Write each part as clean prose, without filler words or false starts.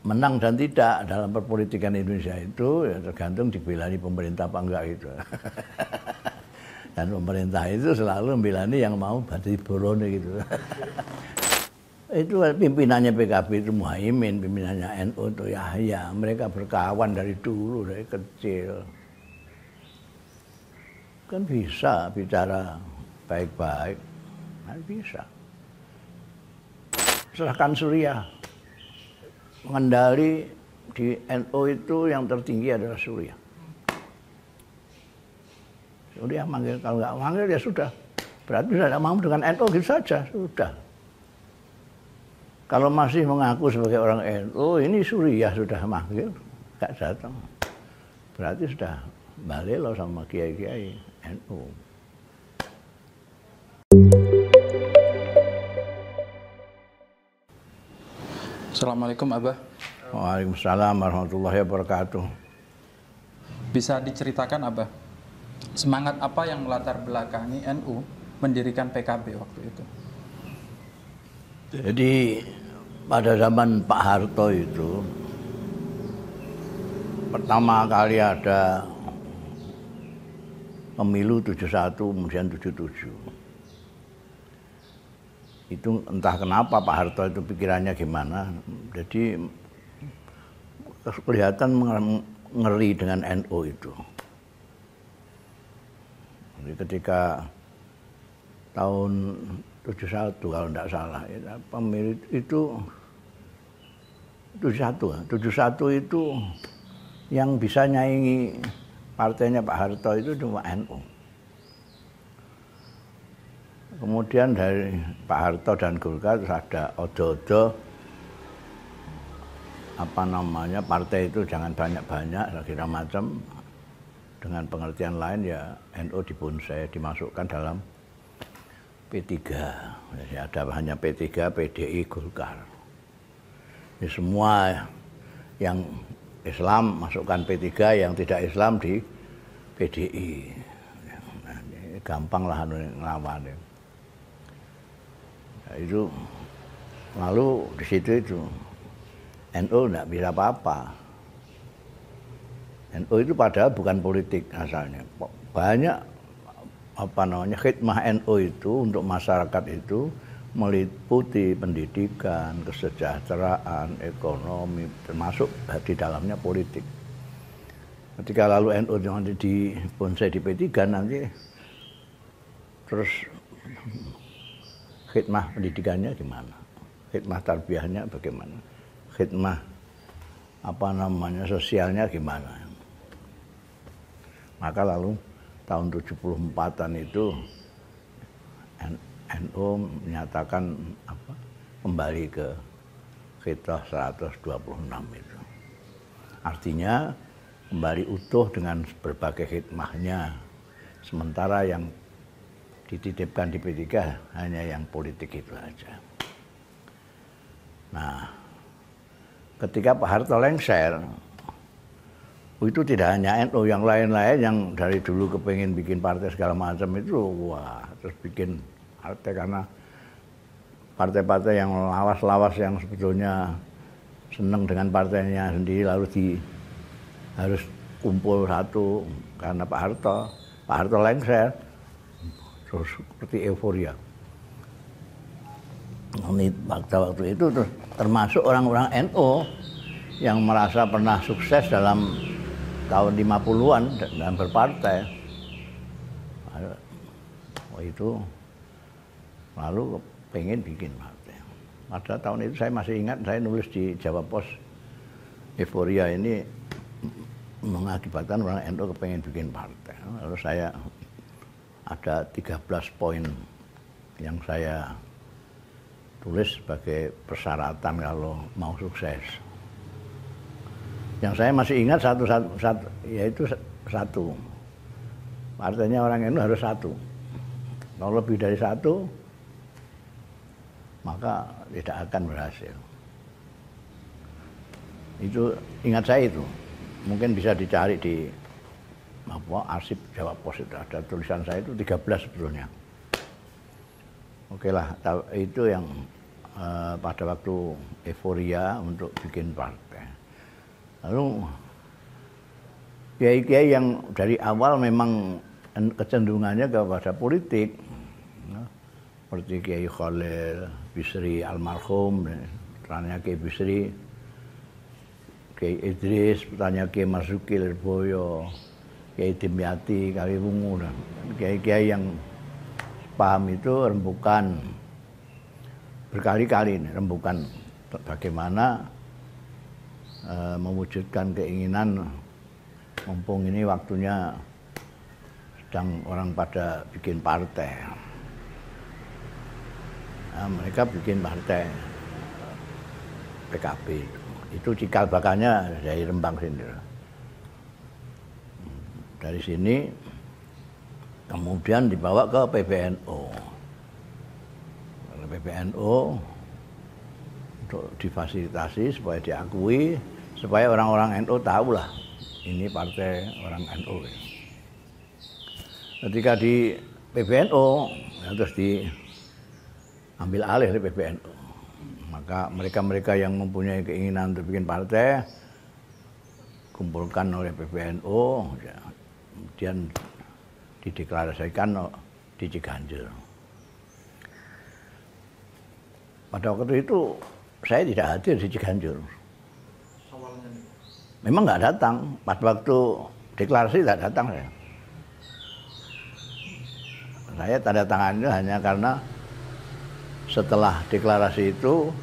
menang dan tidak dalam perpolitikan Indonesia itu ya tergantung dibelani pemerintah apa enggak gitu. Dan pemerintah itu selalu membelani yang mau badi borone gitu. Itu pimpinannya PKB itu Muhaimin, pimpinannya NU itu Yahya. Mereka berkawan dari dulu, dari kecil. Kan bisa bicara baik-baik, kan bisa. Serahkan Surya. Mengendali di NU itu yang tertinggi adalah Surya. Surya manggil, kalau nggak manggil ya sudah. Berarti sudah tidak mau dengan NU gitu saja, sudah. Kalau masih mengaku sebagai orang NU, ini Surya sudah manggil, nggak datang. Berarti sudah balik loh sama kiai-kiai NU. Assalamualaikum Abah. Waalaikumsalam warahmatullahi wabarakatuh. Bisa diceritakan Abah, semangat apa yang melatar belakangi NU mendirikan PKB waktu itu? Jadi pada zaman Pak Harto itu pertama kali ada pemilu 71 kemudian 77. Itu entah kenapa Pak Harto itu pikirannya gimana. Jadi kelihatan ngeri dengan NU itu. Jadi ketika tahun 71 kalau tidak salah, pemilu itu 71 itu yang bisa nyaingi partainya Pak Harto itu cuma NU. Kemudian dari Pak Harto dan Golkar terus ada odo-odo partai itu jangan banyak-banyak segala macam, dengan pengertian lain ya NU dibonsai, dimasukkan dalam P3. Jadi ada hanya P3, PDI, Golkar. Jadi semua yang Islam masukkan P3, yang tidak Islam di PDI. Nah, gampang lah ngelawan. Nah, itu lalu di situ itu NU tidak bisa apa-apa. NU itu padahal bukan politik asalnya. Banyak khidmah NU itu untuk masyarakat itu meliputi pendidikan, kesejahteraan, ekonomi, termasuk di dalamnya politik. Ketika lalu NU nanti dibonsai di P3 nanti terus khidmah pendidikannya gimana? Khidmah tarbiyahnya bagaimana? Khidmah sosialnya gimana? Maka lalu tahun 74-an itu NU menyatakan kembali ke Khitrah 126 itu. Artinya kembali utuh dengan berbagai khidmahnya. Sementara yang dititipkan di P3 hanya yang politik itu aja. Nah, ketika Pak Harto lengser, itu tidak hanya NU, yang lain-lain yang dari dulu kepengen bikin partai segala macam itu, wah, terus bikin partai karena partai-partai yang lawas-lawas yang sebetulnya senang dengan partainya sendiri lalu harus kumpul satu karena Pak Harto lengser, terus seperti euforia. Waktu itu termasuk orang-orang NU yang merasa pernah sukses dalam tahun 50-an dalam berpartai. Itu lalu pengen bikin partai. Pada tahun itu saya masih ingat, saya nulis di Jawa Pos, euforia ini mengakibatkan orang NU kepengen bikin partai. Lalu saya ada 13 poin yang saya tulis sebagai persyaratan kalau mau sukses. Yang saya masih ingat yaitu satu. Partainya orang NU harus satu. Kalau lebih dari satu, maka tidak akan berhasil. Itu ingat saya itu. Mungkin bisa dicari di arsip Jawa Pos itu ada tulisan saya itu 13 sebetulnya. Oke lah, itu yang pada waktu euforia untuk bikin partai. Lalu kiai-kiai yang dari awal memang kecenderungannya kepada politik, seperti Kiai Khalil Bisri almarhum, putranya Kiai Bisri, Kiai Idris, putranya Kiai Marzuki Lirboyo, Kiai Dimyati Kaliwungu, dan kiai-kiai yang paham itu rembukan berkali-kali ini, rembukan bagaimana mewujudkan keinginan mumpung ini waktunya sedang orang pada bikin partai. Nah, mereka bikin partai PKB. Itu cikal bakalnya dari Rembang sini. Dari sini kemudian dibawa ke PBNU. PBNU untuk difasilitasi supaya diakui, supaya orang-orang NU tahu lah ini partai orang NU. Ketika di PBNU terus diambil alih oleh PBNU, maka mereka-mereka yang mempunyai keinginan untuk bikin partai kumpulkan oleh PBNU, ya, kemudian dideklarasikan di Ciganjur. Pada waktu itu saya tidak hadir di Ciganjur. Memang nggak datang. Pada waktu deklarasi tidak datang saya. Saya tanda tangan itu hanya karena setelah deklarasi itu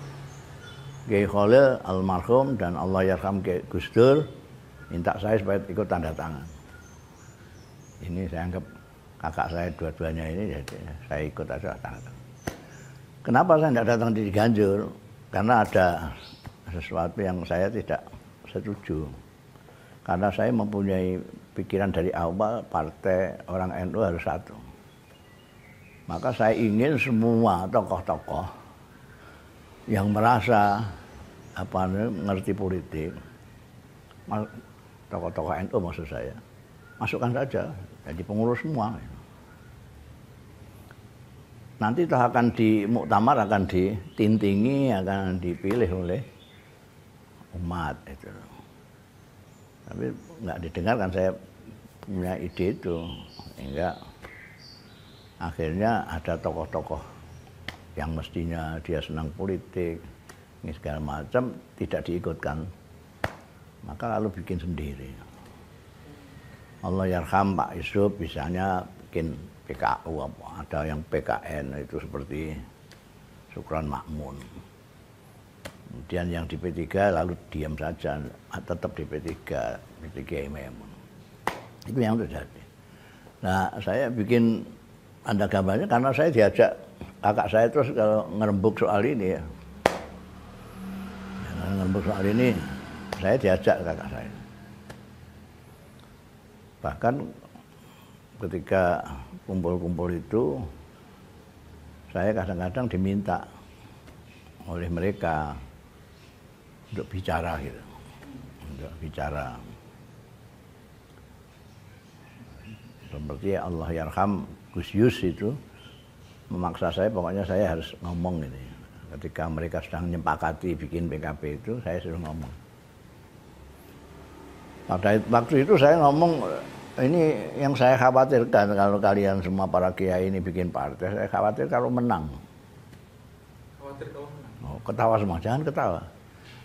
Kiai Khalil almarhum dan Allahyarham Kiai Gus Dur minta saya supaya ikut tanda tangan. Ini saya anggap kakak saya dua-duanya ini, jadi saya ikut aja tanda tangan. Kenapa saya tidak datang di Ciganjur? Karena ada sesuatu yang saya tidak setuju. Karena saya mempunyai pikiran dari awal partai orang NU harus satu. Maka saya ingin semua tokoh-tokoh yang merasa mengerti politik, tokoh-tokoh NU maksud saya, masukkan saja jadi pengurus semua. Nanti itu akan di muktamar, akan ditintingi, akan dipilih oleh umat itu. Tapi nggak didengarkan, saya punya ide itu, sehingga akhirnya ada tokoh-tokoh yang mestinya dia senang politik, ini segala macam tidak diikutkan, maka lalu bikin sendiri. Allahyarham Pak Yusuf misalnya bikin PKU, ada yang PKN itu seperti Sukron Makmun. Kemudian yang di P3 lalu diam saja, tetap di P3 Maimun. Itu yang terjadi. Nah, saya bikin tanda gambarnya karena saya diajak kakak saya terus kalau ngerembuk soal ini ya. Ngerembuk soal ini, saya diajak kakak saya. Bahkan ketika kumpul-kumpul itu, saya kadang-kadang diminta oleh mereka untuk bicara gitu, untuk bicara. Seperti Allahyarham Gus Yus itu memaksa saya, pokoknya saya harus ngomong ini. Ketika mereka sedang menyepakati bikin PKB itu, saya suruh ngomong. Pada waktu itu saya ngomong, ini yang saya khawatirkan kalau kalian semua para kiai ini bikin partai, saya khawatir kalau menang. Khawatir kalau menang? Oh, ketawa semua, jangan ketawa.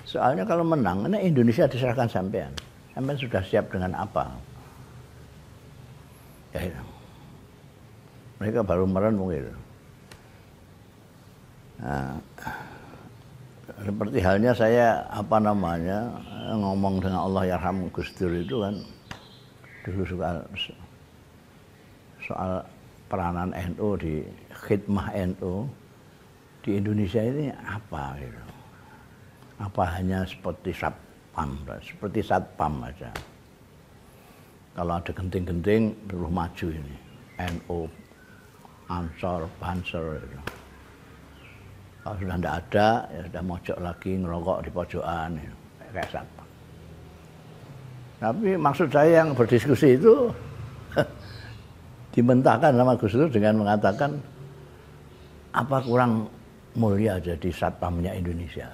Soalnya kalau menang, ini Indonesia diserahkan sampean. Sampean sudah siap dengan apa? Ya itu. Mereka baru merenung gitu. Nah, seperti halnya saya ngomong dengan Allahyarham Gus Dur itu kan dulu soal peranan NU di khidmah NU di Indonesia ini apa gitu. Apa hanya seperti satpam aja. Kalau ada genting-genting terus maju ini. NU, Ansor, Banser gitu. Kalau sudah tidak ada, ya sudah mojok lagi ngerokok di pojokan gitu. Kayak satpam. Tapi maksud saya yang berdiskusi itu dimentahkan sama Gus Dur dengan mengatakan apa kurang mulia jadi satpamnya Indonesia.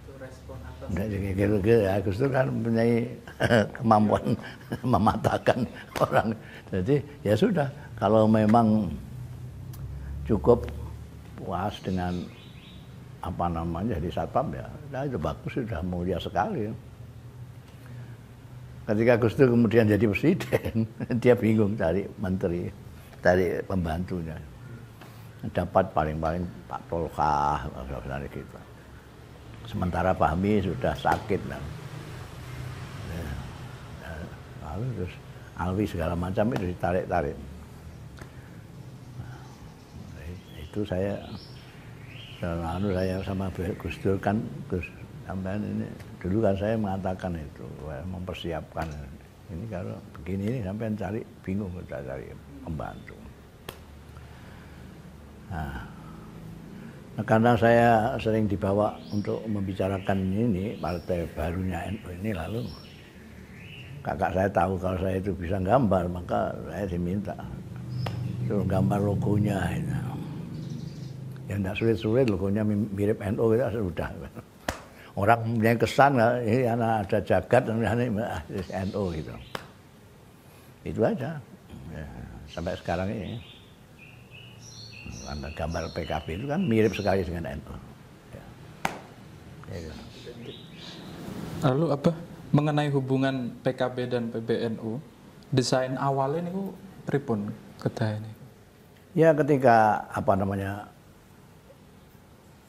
Itu respon atas. Gus Dur kan mempunyai kemampuan mematahkan orang. Jadi ya sudah, kalau memang cukup puas dengan apa namanya jadi satpam ya, nah itu bagus, sudah mulia sekali. Ketika Gus Dur kemudian jadi presiden, dia bingung cari menteri, cari pembantunya. Dapat paling-paling Pak Tolkah, gitu. Sementara Fahmi sudah sakit lah. Lalu terus Alwi segala macam itu ditarik-tarik. Itu saya sama Gus Dur kan, Gus sampean ini dulu kan saya mengatakan itu, mempersiapkan ini kalau begini ini sampean cari bingung cari pembantu. Nah, karena saya sering dibawa untuk membicarakan ini partai barunya NU ini, lalu kakak saya tahu kalau saya itu bisa gambar, maka saya diminta suruh gambar logonya. Ya tidak sulit-sulit, logonya mirip NU kita sudah. Orang punya kesan ini anak ada jagat dan ini NU gitu. Itu aja. Ya, sampai sekarang ini. Karena gambar PKB itu kan mirip sekali dengan NU. Ya. Ya. Lalu apa mengenai hubungan PKB dan PBNU, desain awalnya ini pripun kedah ini? Ya ketika apa namanya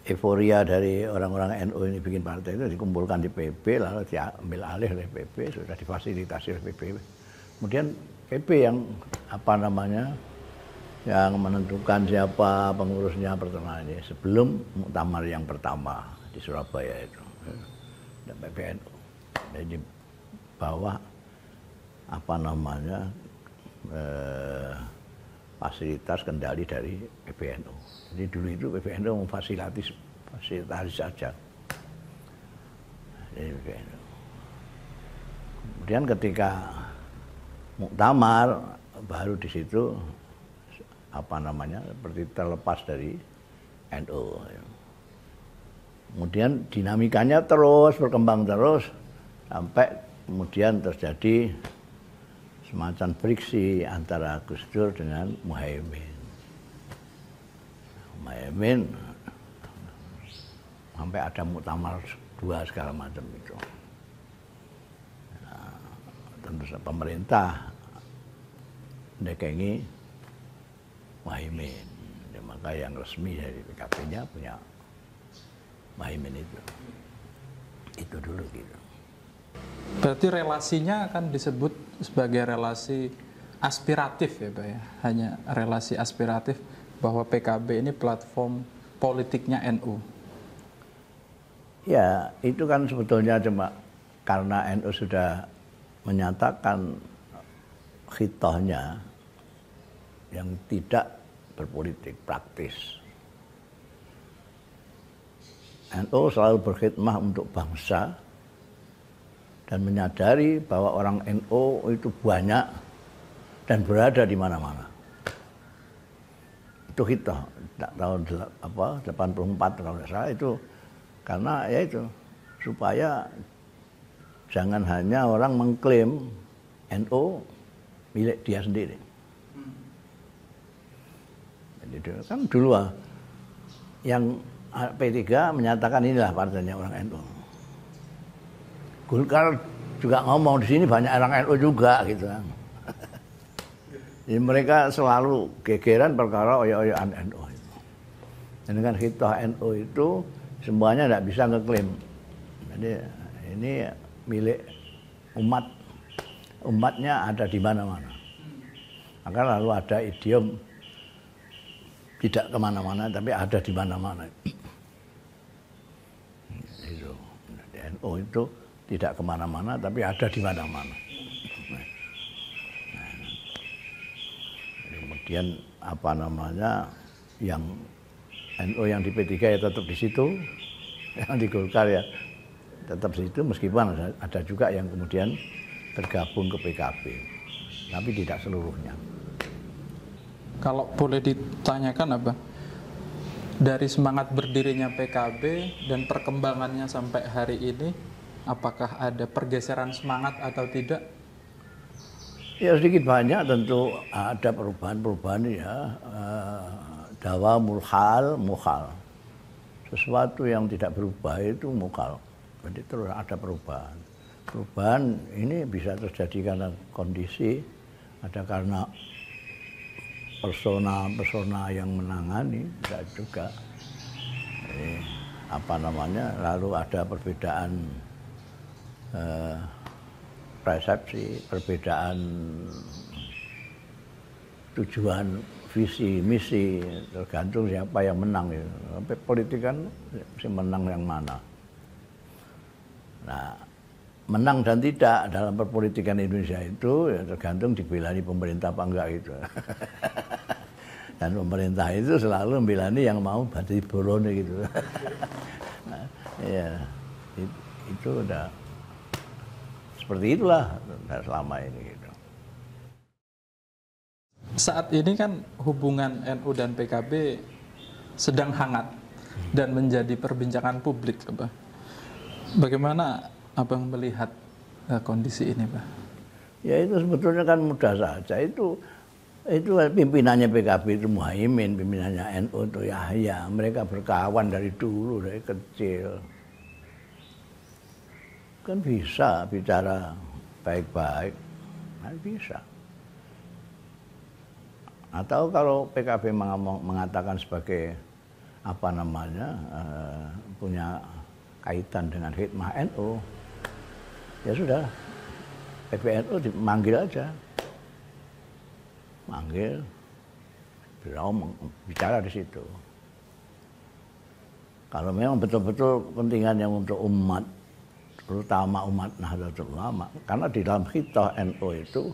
euforia dari orang-orang NU ini bikin partai itu dikumpulkan di PB, lalu diambil alih oleh PB, sudah difasilitasi oleh PB. Kemudian PB yang apa namanya yang menentukan siapa pengurusnya pertama ini sebelum muktamar yang pertama di Surabaya itu, dan PBNU. Jadi bawah apa namanya fasilitas kendali dari PBNU. Jadi dulu itu PBNU memfasilitasi saja. Jadi PBNU. Kemudian ketika muktamar baru di situ apa namanya seperti terlepas dari NU. Kemudian dinamikanya terus berkembang terus sampai kemudian terjadi semacam friksi antara Gus Dur dengan Muhaimin. Muhaimin sampai ada muktamar 2 segala macam itu. Nah, tentu saja pemerintah mendekengi Muhaimin. Ya, maka yang resmi dari PKB-nya punya Muhaimin itu. Itu dulu gitu. Berarti relasinya akan disebut sebagai relasi aspiratif ya Pak ya? Hanya relasi aspiratif bahwa PKB ini platform politiknya NU. Ya, itu kan sebetulnya cuma karena NU sudah menyatakan khitohnya yang tidak berpolitik praktis. NU selalu berkhidmah untuk bangsa dan menyadari bahwa orang NU itu banyak dan berada di mana-mana. Itu khitoh tahun 84 kalau tidak salah itu, karena ya itu supaya jangan hanya orang mengklaim NU milik dia sendiri. Jadi kan dulu yang P3 menyatakan inilah partainya orang NU. Golkar juga ngomong di sini banyak orang NU juga gitu kan. Jadi mereka selalu gegeran perkara oyo-oyoan NU itu. Dan dengan khitoh NU itu semuanya tidak bisa ngeklaim. Jadi ini milik umat. Umatnya ada di mana-mana. Maka lalu ada idiom tidak kemana-mana tapi ada di mana-mana. Itu. NU itu tidak kemana-mana tapi ada di mana-mana. Kemudian apa namanya yang NU yang di P3 ya tetap di situ, yang di Golkar ya tetap di situ, meskipun ada juga yang kemudian bergabung ke PKB, tapi tidak seluruhnya. Kalau boleh ditanyakan apa? Dari semangat berdirinya PKB dan perkembangannya sampai hari ini, apakah ada pergeseran semangat atau tidak? Ya sedikit banyak tentu ada perubahan-perubahan ya. Dawa mulhal, mukhal. Sesuatu yang tidak berubah itu mukhal. Jadi terus ada perubahan. Perubahan ini bisa terjadi karena kondisi, ada karena persona yang menangani, bisa juga. Jadi, lalu ada perbedaan persepsi, perbedaan tujuan, visi, misi, tergantung siapa yang menang. Sampai politik kan si menang yang mana. Nah, menang dan tidak dalam perpolitikan Indonesia itu ya tergantung dibelani pemerintah apa enggak gitu. Dan pemerintah itu selalu membelani yang mau bati borone gitu. Nah, ya itu udah seperti itulah selama ini gitu. Saat ini kan hubungan NU dan PKB sedang hangat dan menjadi perbincangan publik, Pak. Bagaimana Abang melihat kondisi ini, Pak? Ya itu sebetulnya kan mudah saja. Itu pimpinannya PKB itu Muhaimin, pimpinannya NU itu Yahya. Mereka berkawan dari dulu, dari kecil. Kan bisa bicara baik-baik, kan bisa. Atau kalau PKB mengatakan sebagai punya kaitan dengan hikmah NU, ya sudah, PBNU dimanggil aja, beliau bicara di situ. Kalau memang betul-betul kepentingannya untuk umat, terutama umat Nahdlatul Ulama, karena di dalam khitah NU itu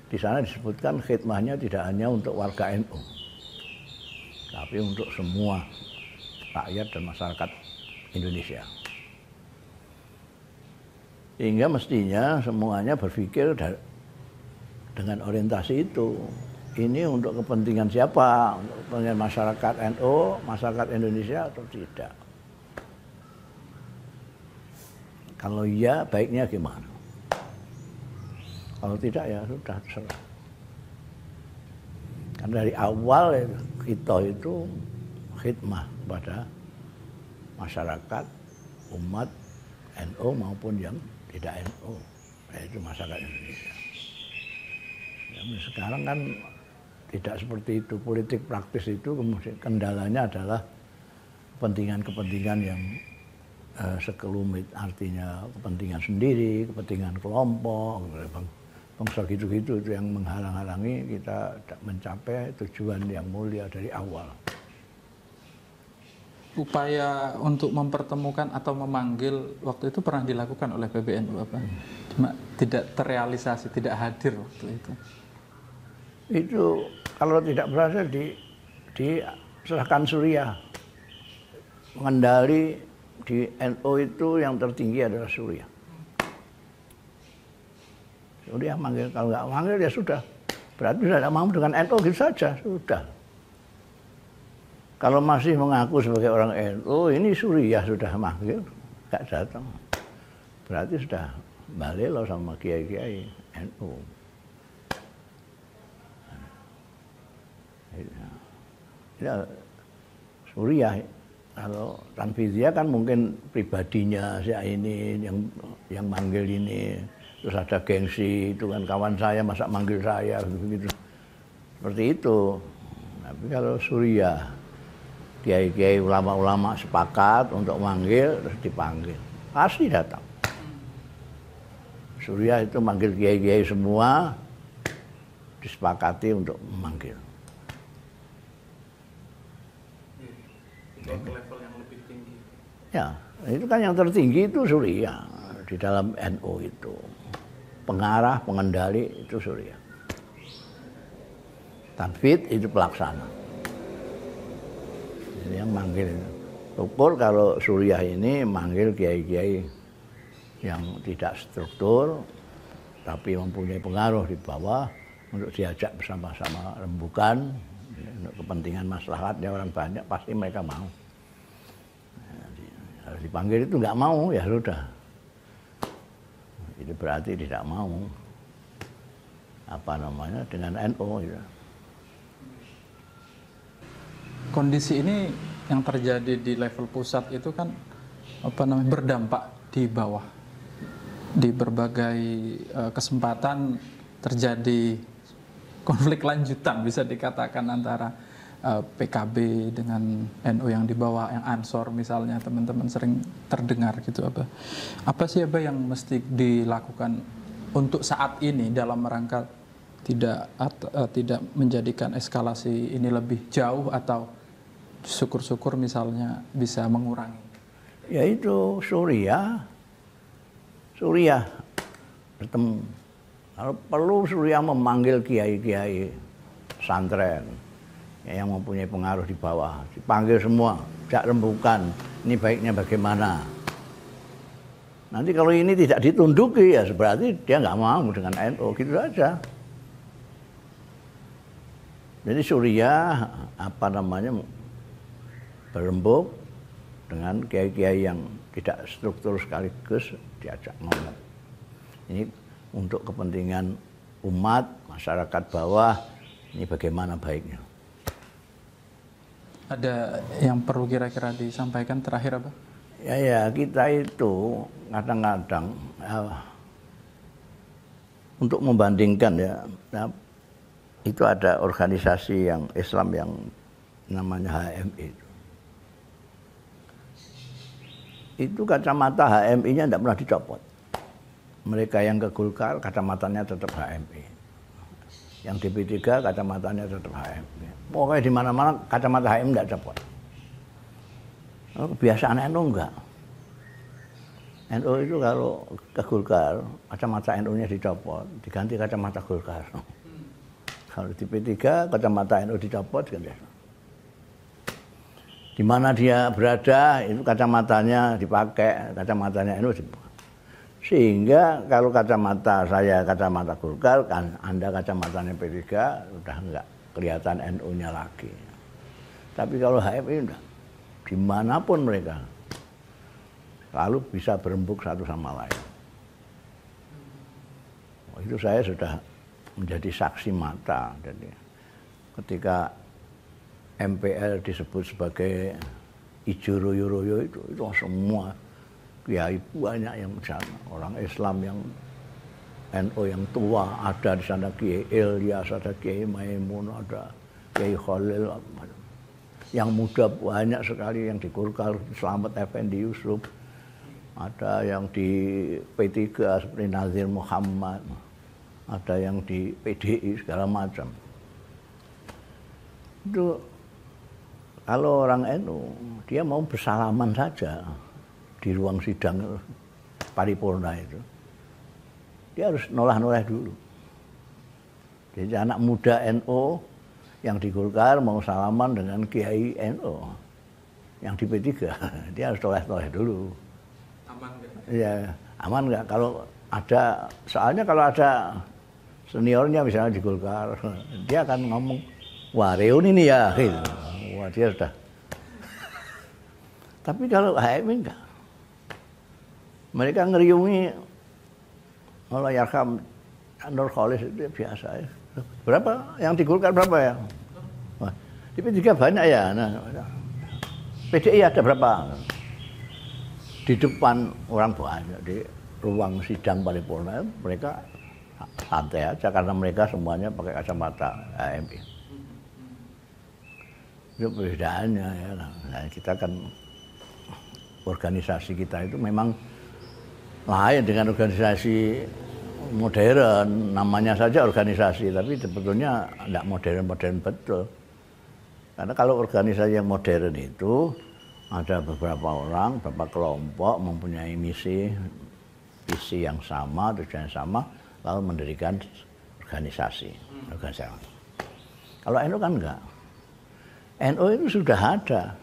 di sana disebutkan khidmahnya tidak hanya untuk warga NU, tapi untuk semua rakyat dan masyarakat Indonesia. Sehingga mestinya semuanya berpikir dengan orientasi itu. Ini untuk kepentingan siapa? Untuk kepentingan masyarakat NU, masyarakat Indonesia atau tidak? Kalau iya, baiknya gimana? Kalau tidak ya sudah terserah. Karena dari awal kita itu khidmah kepada masyarakat, umat NU maupun yang tidak NU, yaitu masyarakat Indonesia. Ya, sekarang kan tidak seperti itu. Politik praktis itu kemudian kendalanya adalah kepentingan-kepentingan yang sekelumit, artinya kepentingan sendiri, kepentingan kelompok, bangsa gitu-gitu itu yang menghalang-halangi kita mencapai tujuan yang mulia dari awal. Upaya untuk mempertemukan atau memanggil waktu itu pernah dilakukan oleh PBNU, Bapak. Cuma tidak terrealisasi, tidak hadir waktu itu. Itu kalau tidak berhasil diserahkan Suriah. Mengendali di NU itu yang tertinggi adalah Suriah. Suriah manggil, kalau nggak manggil ya sudah. Berarti sudah tidak mau dengan NU gitu saja, sudah. Kalau masih mengaku sebagai orang NU, ini Suriah sudah manggil, nggak datang. Berarti sudah balik loh sama kiai-kiai NU. Ya, Suriah, kalau Tanfidiyah kan mungkin pribadinya saya ini yang manggil ini, terus ada gengsi, itu kan kawan saya masa manggil saya begitu. Seperti itu. Tapi kalau Suriah, kiai-kiai ulama-ulama sepakat untuk manggil, terus dipanggil, pasti datang. Suriah itu manggil kiai-kiai semua, disepakati untuk memanggil. Ke level yang lebih tinggi. Ya, itu kan yang tertinggi itu Suriah di dalam NU itu. Pengarah, pengendali itu Suriah. Tanfid itu pelaksana. Ini yang manggil. Syukur kalau Suriah ini manggil kiai-kiai yang tidak struktur, tapi mempunyai pengaruh di bawah untuk diajak bersama-sama rembukan untuk kepentingan maslahatnya orang banyak pasti mereka mau. Harus dipanggil itu nggak mau ya sudah. Itu berarti tidak mau dengan NU. Ya. Kondisi ini yang terjadi di level pusat itu kan berdampak di bawah. Di berbagai kesempatan terjadi konflik lanjutan bisa dikatakan antara PKB dengan NU yang di bawah, yang Ansor misalnya, teman-teman sering terdengar gitu. Apa sih yang mesti dilakukan untuk saat ini dalam rangka tidak menjadikan eskalasi ini lebih jauh atau syukur-syukur misalnya bisa mengurangi? Yaitu Suriah bertemu. Kalau perlu Suriah memanggil kiai-kiai pesantren yang mempunyai pengaruh di bawah, dipanggil semua, jak rembukan, ini baiknya bagaimana. Nanti kalau ini tidak ditunduki ya berarti dia nggak mau dengan NU, gitu saja. Jadi Suriah berembuk dengan kiai-kiai yang tidak struktur sekaligus diajak ngomong. Ini untuk kepentingan umat, masyarakat bawah, ini bagaimana baiknya. Ada yang perlu kira-kira disampaikan terakhir apa? Ya kita itu kadang-kadang untuk membandingkan itu ada organisasi yang Islam yang namanya HMI itu kacamata HMI-nya tidak pernah dicopot. Mereka yang ke Golkar kacamatanya tetap HMI, yang di P3 kacamatanya tetap HMI. Pokoknya di mana-mana kacamata HMI tidak copot. Kebiasaan NU enggak. NU itu kalau ke Golkar kacamata NU-nya dicopot, diganti kacamata Golkar. Kalau di P3 kacamata NU dicopot, diganti. Di mana dia berada itu kacamatanya dipakai, kacamatanya NU dipakai. Sehingga kalau kacamata saya kacamata Golkar, kan Anda kacamatanya P3 udah enggak kelihatan NU-nya lagi. Tapi kalau HMI enggak, dimanapun mereka lalu bisa berembuk satu sama lain. Itu saya sudah menjadi saksi mata. Jadi ketika MPL disebut sebagai ijo royo-royo itu semua kiai banyak yang di sana, orang Islam yang NU yang tua ada di sana, Kiai Ilyas, ada Kiai Maimun, ada Kiai Khalil, yang muda banyak sekali yang di Golkar, Slamet Effendi Yusuf, ada yang di P3 seperti Nazir Muhammad, ada yang di PDI segala macam. Itu kalau orang NU dia mau bersalaman saja di ruang sidang paripurna itu, dia harus noleh-noleh dulu. Jadi anak muda NU yang di Golkar mau salaman dengan Kiai NU yang di P3, dia harus noleh-noleh dulu. Aman nggak? Iya, aman nggak? Soalnya kalau ada seniornya misalnya di Golkar, dia akan ngomong, wah reuni nih ya, gitu. Wah dia sudah. Tapi kalau HMI enggak. Mereka ngeriungi Allah yarham Nur Khalis itu biasa ya. Berapa? Yang di Golkar berapa ya? Wah, di P3 banyak ya. Nah, PDI ada berapa? Di depan orang banyak di ruang sidang paripurna mereka santai aja karena mereka semuanya pakai kacamata HMI. Itu perbedaannya ya. Nah, kita kan organisasi kita itu memang lain dengan organisasi modern, namanya saja organisasi, tapi sebetulnya tidak modern-modern betul. Karena kalau organisasi yang modern itu ada beberapa orang, beberapa kelompok mempunyai visi yang sama, tujuan yang sama, lalu mendirikan organisasi. Kalau NU kan enggak. NU itu sudah ada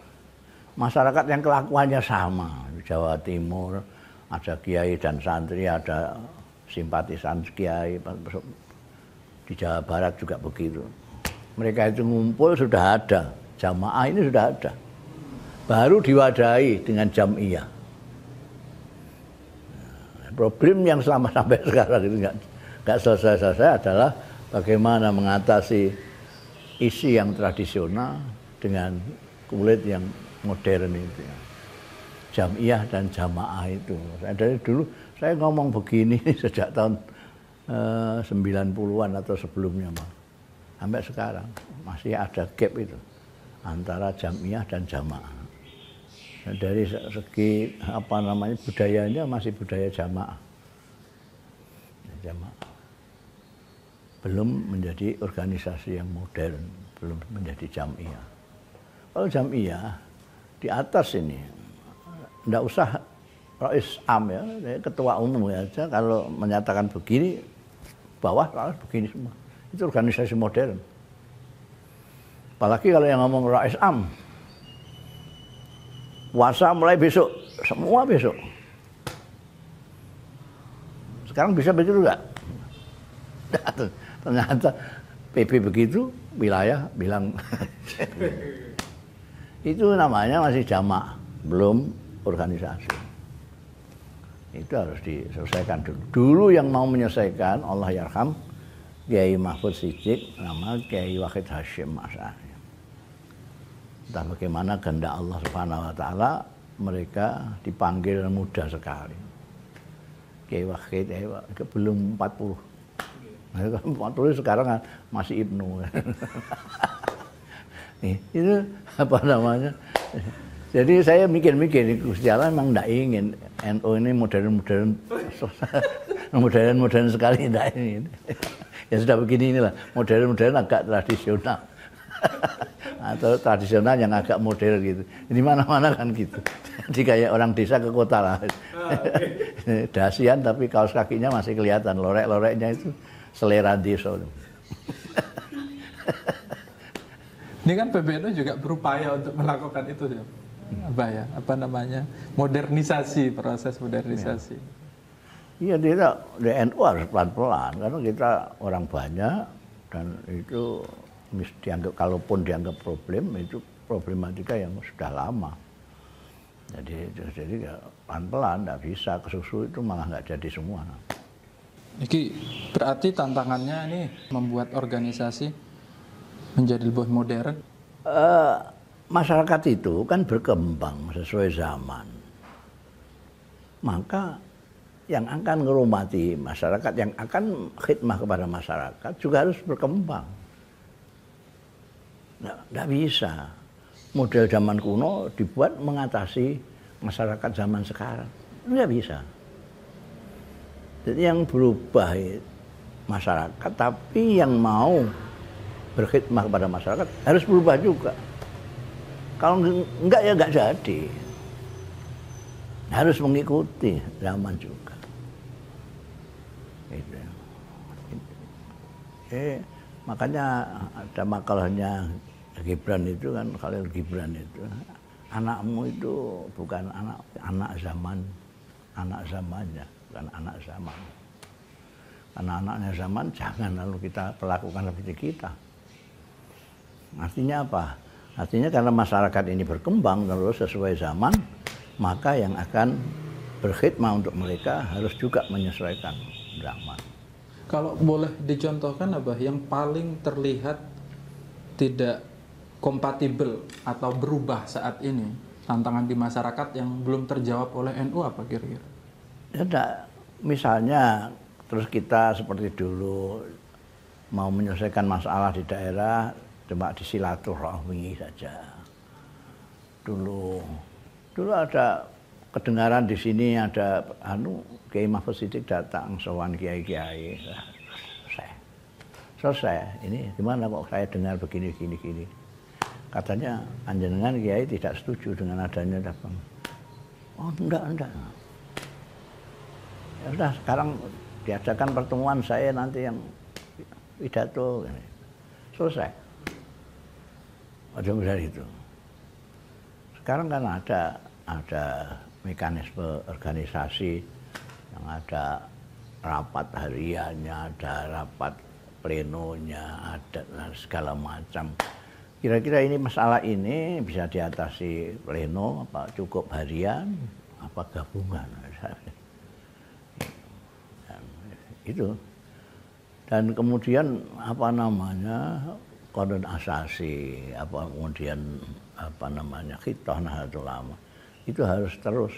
masyarakat yang kelakuannya sama di Jawa Timur. Ada kiai dan santri, ada simpatisan kiai, di Jawa Barat juga begitu. mereka itu ngumpul sudah ada, jamaah ini sudah ada. Baru diwadahi dengan jam'iyah. Problem yang sampai sekarang itu nggak selesai-selesai adalah bagaimana mengatasi isi yang tradisional dengan kulit yang modern itu. Jam'iyah dan jamaah itu. Dari dulu saya ngomong begini sejak tahun 90-an atau sebelumnya, sampai sekarang masih ada gap itu antara jam'iyah dan jamaah. Dari segi budayanya masih budaya jamaah. Belum menjadi organisasi yang modern, belum menjadi jam'iyah. Kalau jam'iyah di atas ini enggak usah Rais Am ya, ketua umum aja kalau menyatakan begini, bawah harus begini semua. Itu organisasi modern. Apalagi kalau yang ngomong Rais Am, puasa mulai besok, semua besok. Sekarang bisa begitu enggak? Ternyata PP begitu, wilayah bilang itu namanya masih jamaah, belum organisasi. Itu harus diselesaikan dulu. Dulu yang mau menyelesaikan, Allah yarham, Kiai Mahfud Siddiq, nama Kiai Wahid Hashim Mas'ari. Entah bagaimana kehendak Allah Subhanahu wa taala, mereka dipanggil muda sekali. Kiai Wahid belum 40. 40 sekarang masih Ibnu. Itu apa namanya? Jadi saya mikir-mikir, Gusti Allah memang tidak ingin NU ini modern sekali, tidak ingin. Ya sudah begini inilah, modern agak tradisional. Atau tradisional yang agak modern gitu. Di mana-mana kan gitu. Jadi kayak orang desa ke kota lah. Dasian tapi kaos kakinya masih kelihatan, lorek-loreknya itu selera desa. Ini kan PBNU juga berupaya untuk melakukan itu ya. Modernisasi, proses modernisasi. Iya, dia di NU harus pelan-pelan karena kita orang banyak dan itu dianggap, kalaupun dianggap problem, itu problematika yang sudah lama. Jadi ya pelan-pelan, tidak bisa kesusu itu malah nggak jadi semua. Jadi berarti tantangannya ini membuat organisasi menjadi lebih modern. Masyarakat itu kan berkembang sesuai zaman. Maka yang akan menghormati masyarakat, yang akan khidmah kepada masyarakat juga harus berkembang. Nggak bisa model zaman kuno dibuat mengatasi masyarakat zaman sekarang. Nggak bisa. Jadi yang berubah masyarakat, tapi yang mau berkhidmah kepada masyarakat harus berubah juga. Kalau enggak ya enggak jadi. Harus mengikuti zaman juga. Itu. Makanya ada makalahnya Gibran itu kan, Khalil Gibran itu, anakmu itu bukan anak zamannya, bukan anak zaman. Karena anaknya zaman jangan lalu kita perlakukan seperti kita. Artinya apa? Artinya karena masyarakat ini berkembang terus sesuai zaman, maka yang akan berkhidmah untuk mereka harus juga menyesuaikan zaman. Kalau boleh dicontohkan Abah, yang paling terlihat tidak kompatibel atau berubah saat ini, tantangan di masyarakat yang belum terjawab oleh NU apa kira-kira? Ya, misalnya terus kita seperti dulu mau menyelesaikan masalah di daerah cuma disilaturahmi saja. Dulu ada kedengaran di sini ada Kiai Mahfud Siddiq datang sowan kiai-kiai. Selesai. Ini gimana kok saya dengar begini. Katanya panjenengan kiai tidak setuju dengan adanya datang. Oh, enggak. Ya sudah, sekarang diadakan pertemuan saya nanti yang pidato. Selesai. Ada itu. Sekarang kan ada mekanisme organisasi yang ada rapat hariannya, ada rapat plenonya, adat dan segala macam. Kira-kira ini masalah ini bisa diatasi pleno apa cukup harian apa gabungan. Itu. Dan kemudian apa namanya kodon asasi, apa kemudian apa namanya khitoh Nahdlatul Ulama itu harus terus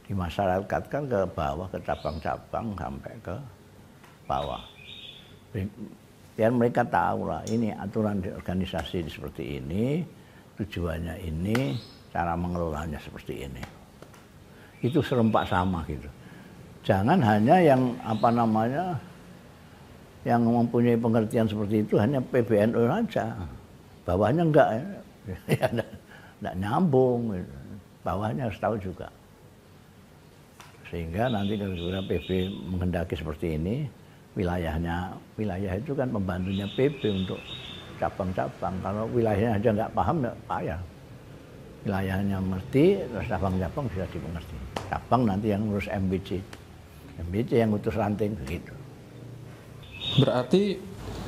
dimasyarakatkan ke bawah, ke cabang-cabang sampai ke bawah. Biar mereka tahu lah ini aturan di organisasi seperti ini, tujuannya ini, cara mengelolanya seperti ini. Itu serempak sama gitu. Jangan hanya yang apa namanya yang mempunyai pengertian seperti itu hanya PBNU saja, bawahnya enggak ya, enggak nyambung, bawahnya harus tahu juga. Sehingga nanti kalau PB menghendaki seperti ini, wilayah itu kan pembantunya PB untuk cabang-cabang. Kalau wilayahnya aja nggak paham ya payah. Wilayahnya mengerti, terus cabang-cabang bisa dimengerti. Cabang nanti yang ngurus MBC yang utus ranting begitu. Berarti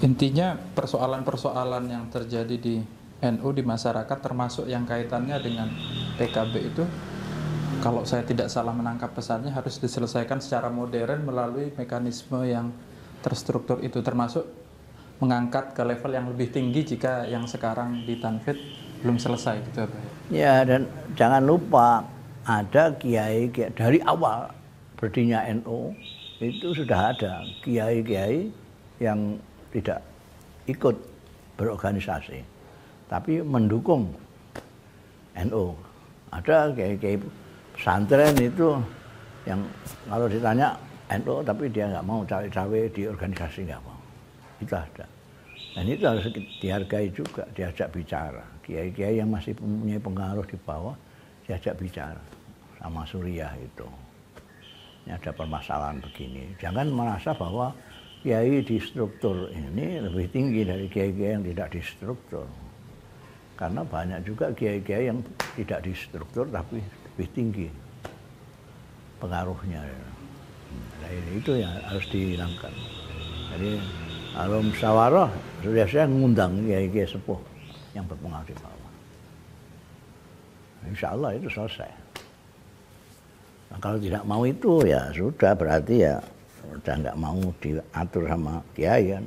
intinya persoalan-persoalan yang terjadi di NU di masyarakat termasuk yang kaitannya dengan PKB itu, kalau saya tidak salah menangkap pesannya, harus diselesaikan secara modern melalui mekanisme yang terstruktur itu, termasuk mengangkat ke level yang lebih tinggi jika yang sekarang di Tanfid belum selesai gitu Pak. Ya, dan jangan lupa ada kiai dari awal berdirinya NU itu sudah ada kiai-kiai yang tidak ikut berorganisasi tapi mendukung NU. Ada kiai-kiai pesantren itu yang kalau ditanya NU tapi dia nggak mau cawe-cawe di organisasi, nggak mau. Itu ada. Dan itu harus dihargai juga, diajak bicara. Kiai-kiai yang masih punya pengaruh di bawah diajak bicara sama Suriah itu. Ini ada permasalahan begini. Jangan merasa bahwa kiai di struktur ini lebih tinggi dari kiai-kiai yang tidak di struktur. Karena banyak juga kiai-kiai yang tidak di struktur tapi lebih tinggi pengaruhnya. Nah, itu yang harus dihilangkan. Jadi kalau musyawarah sudah saya ngundang kiai-kiai sepuh yang berpengaruh di bawah. Insya Allah itu selesai. Nah, kalau tidak mau itu ya sudah, berarti ya udah nggak mau diatur sama kiai kan.